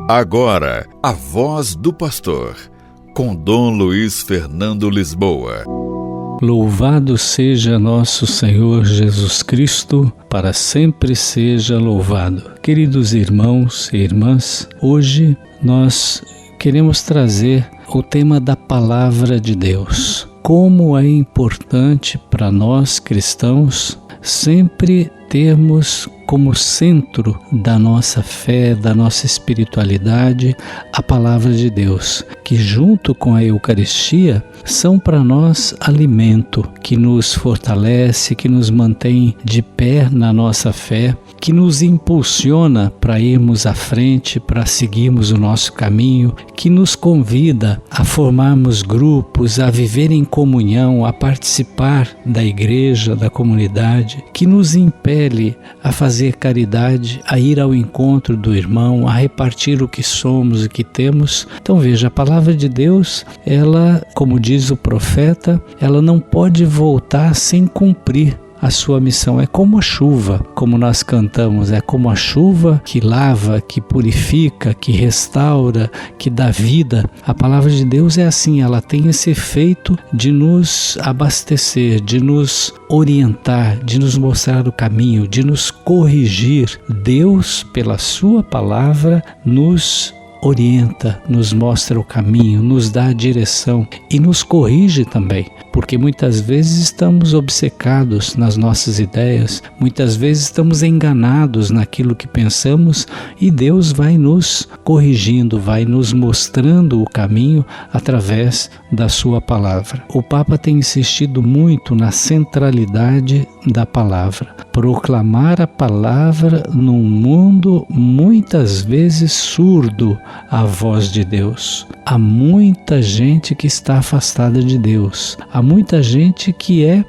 Agora, a voz do pastor, com Dom Luiz Fernando Lisboa. Louvado seja nosso Senhor Jesus Cristo, para sempre seja louvado. Queridos irmãos e irmãs, hoje nós queremos trazer o tema da Palavra de Deus. Como é importante para nós cristãos sempre termos como centro da nossa fé, da nossa espiritualidade, a Palavra de Deus, que junto com a Eucaristia são para nós alimento, que nos fortalece, que nos mantém de pé na nossa fé, que nos impulsiona para irmos à frente, para seguirmos o nosso caminho, que nos convida a formarmos grupos, a viver em comunhão, a participar da igreja, da comunidade, que nos impele a fazer caridade, a ir ao encontro do irmão, a repartir o que somos e que temos. Então veja, a palavra de Deus, ela, como diz o profeta, ela não pode voltar sem cumprir a sua missão. É como a chuva, como nós cantamos, é como a chuva que lava, que purifica, que restaura, que dá vida. A palavra de Deus é assim, ela tem esse efeito de nos abastecer, de nos orientar, de nos mostrar o caminho, de nos corrigir. Deus, pela sua palavra, nos orienta, nos mostra o caminho, nos dá a direção e nos corrige também, porque muitas vezes estamos obcecados nas nossas ideias, muitas vezes estamos enganados naquilo que pensamos e Deus vai nos corrigindo, vai nos mostrando o caminho através da sua palavra. O Papa tem insistido muito na centralidade da palavra, proclamar a palavra num mundo muitas vezes surdo à voz de Deus. Há muita gente que está afastada de Deus. Há muita gente que é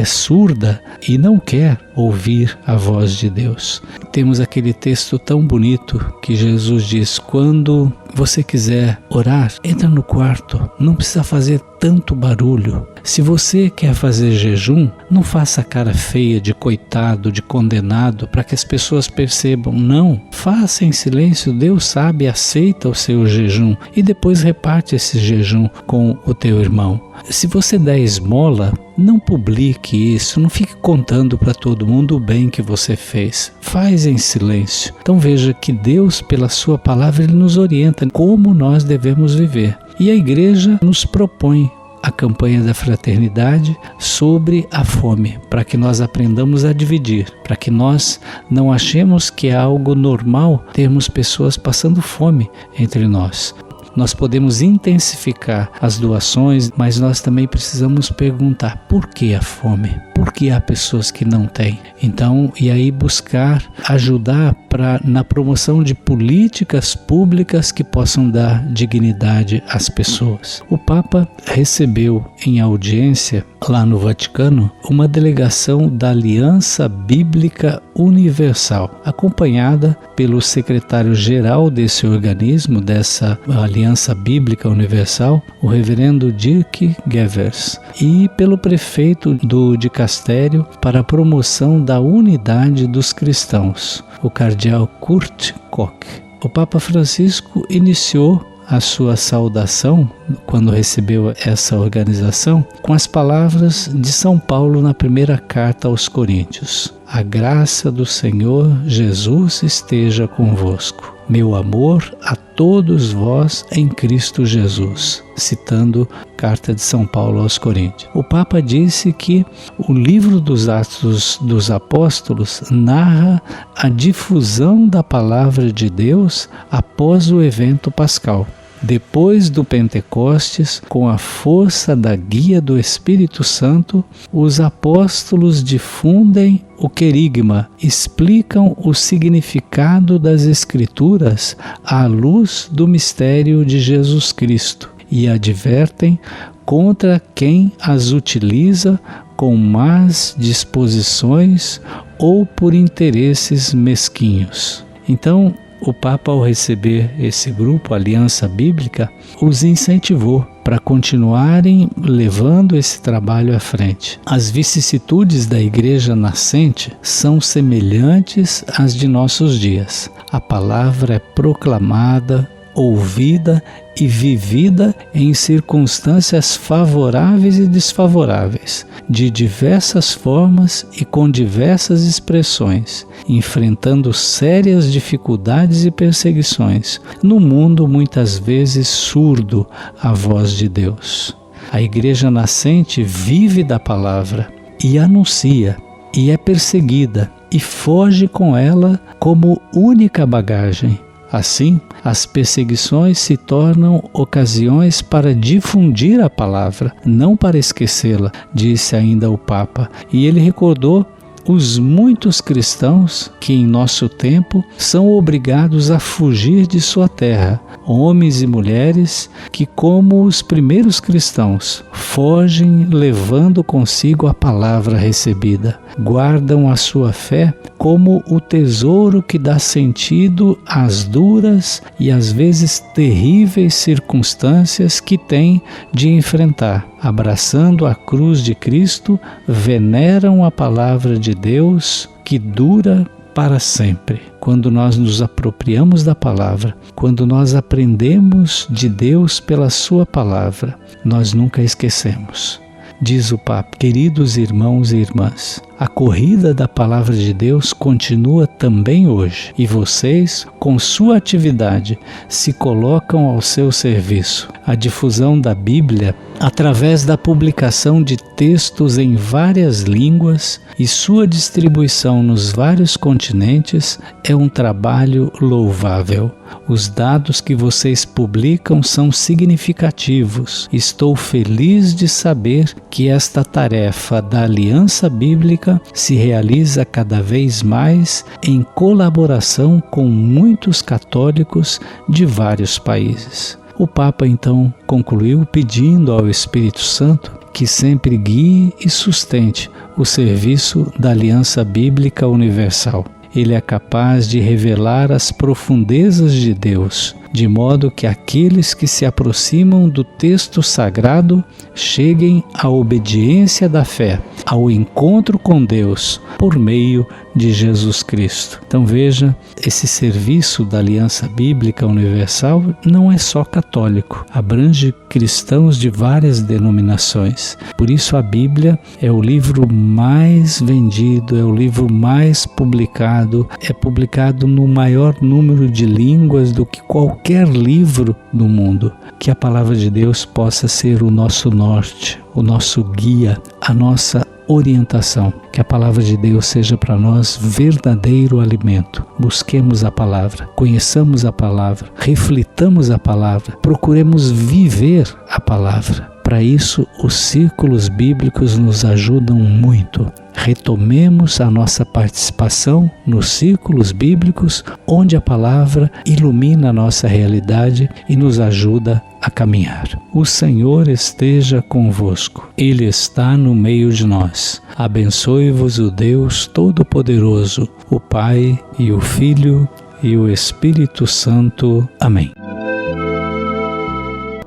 surda e não quer ouvir a voz de Deus. Temos aquele texto tão bonito que Jesus diz: quando você quiser orar, entra no quarto, não precisa fazer tanto barulho. Se você quer fazer jejum, não faça cara feia de coitado, de condenado, para que as pessoas percebam. Não, faça em silêncio, Deus sabe, aceita o seu jejum e depois reparte esse jejum com o teu irmão. Se você der esmola, não publique isso, não fique contando para todo mundo o bem que você fez. Faz em silêncio. Então veja que Deus, pela sua palavra, Ele nos orienta como nós devemos viver. E a igreja nos propõe a campanha da fraternidade sobre a fome, para que nós aprendamos a dividir, para que nós não achemos que é algo normal termos pessoas passando fome entre nós. Nós podemos intensificar as doações, mas nós também precisamos perguntar: por que a fome? Por que há pessoas que não têm? Então, e aí buscar ajudar na promoção de políticas públicas que possam dar dignidade às pessoas. O Papa recebeu em audiência, lá no Vaticano, uma delegação da Aliança Bíblica Universal, acompanhada pelo secretário-geral desse organismo, dessa Aliança Bíblica Universal, o reverendo Dirk Gevers, e pelo prefeito do dicastério para a promoção da unidade dos cristãos, o cardeal Kurt Koch. O Papa Francisco iniciou a sua saudação, quando recebeu essa organização, com as palavras de São Paulo na primeira carta aos Coríntios: a graça do Senhor Jesus esteja convosco. Meu amor a todos vós em Cristo Jesus, citando a carta de São Paulo aos Coríntios. O Papa disse que o livro dos Atos dos Apóstolos narra a difusão da palavra de Deus após o evento pascal. Depois do Pentecostes, com a força da guia do Espírito Santo, os apóstolos difundem o querigma, explicam o significado das Escrituras à luz do mistério de Jesus Cristo e advertem contra quem as utiliza com más disposições ou por interesses mesquinhos. Então, o Papa, ao receber esse grupo, a Aliança Bíblica, os incentivou para continuarem levando esse trabalho à frente. As vicissitudes da igreja nascente são semelhantes às de nossos dias. A palavra é proclamada, ouvida e vivida em circunstâncias favoráveis e desfavoráveis, de diversas formas e com diversas expressões, enfrentando sérias dificuldades e perseguições, no mundo muitas vezes surdo à voz de Deus. A igreja nascente vive da palavra e anuncia, e é perseguida, e foge com ela como única bagagem. Assim, as perseguições se tornam ocasiões para difundir a palavra, não para esquecê-la, disse ainda o Papa. E ele recordou os muitos cristãos que em nosso tempo são obrigados a fugir de sua terra, homens e mulheres que, como os primeiros cristãos, fogem levando consigo a palavra recebida, guardam a sua fé como o tesouro que dá sentido às duras e às vezes terríveis circunstâncias que têm de enfrentar. Abraçando a cruz de Cristo, veneram a palavra de Deus que dura para sempre. Quando nós nos apropriamos da palavra, quando nós aprendemos de Deus pela sua palavra, nós nunca esquecemos. Diz o Papa: queridos irmãos e irmãs, a corrida da palavra de Deus continua também hoje, e vocês, com sua atividade, se colocam ao seu serviço. A difusão da Bíblia, através da publicação de textos em várias línguas e sua distribuição nos vários continentes, é um trabalho louvável. Os dados que vocês publicam são significativos. Estou feliz de saber que esta tarefa da Aliança Bíblica se realiza cada vez mais em colaboração com muitos católicos de vários países. O Papa então concluiu pedindo ao Espírito Santo que sempre guie e sustente o serviço da Aliança Bíblica Universal. Ele é capaz de revelar as profundezas de Deus, de modo que aqueles que se aproximam do texto sagrado cheguem à obediência da fé, ao encontro com Deus, por meio de Jesus Cristo. Então veja, esse serviço da Aliança Bíblica Universal não é só católico, abrange cristãos de várias denominações. Por isso a Bíblia é o livro mais vendido, é o livro mais publicado, é publicado no maior número de línguas do que qualquer livro do mundo. Que a palavra de Deus possa ser o nosso norte, o nosso guia, a nossa orientação. Que a palavra de Deus seja para nós verdadeiro alimento. Busquemos a palavra, conheçamos a palavra, reflitamos a palavra, procuremos viver a palavra. Para isso, os círculos bíblicos nos ajudam muito. Retomemos a nossa participação nos círculos bíblicos, onde a palavra ilumina a nossa realidade e nos ajuda a caminhar. O Senhor esteja convosco. Ele está no meio de nós. Abençoe-vos o Deus Todo-Poderoso, o Pai e o Filho e o Espírito Santo. Amém.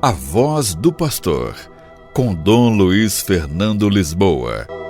A Voz do Pastor, com Dom Luiz Fernando Lisboa.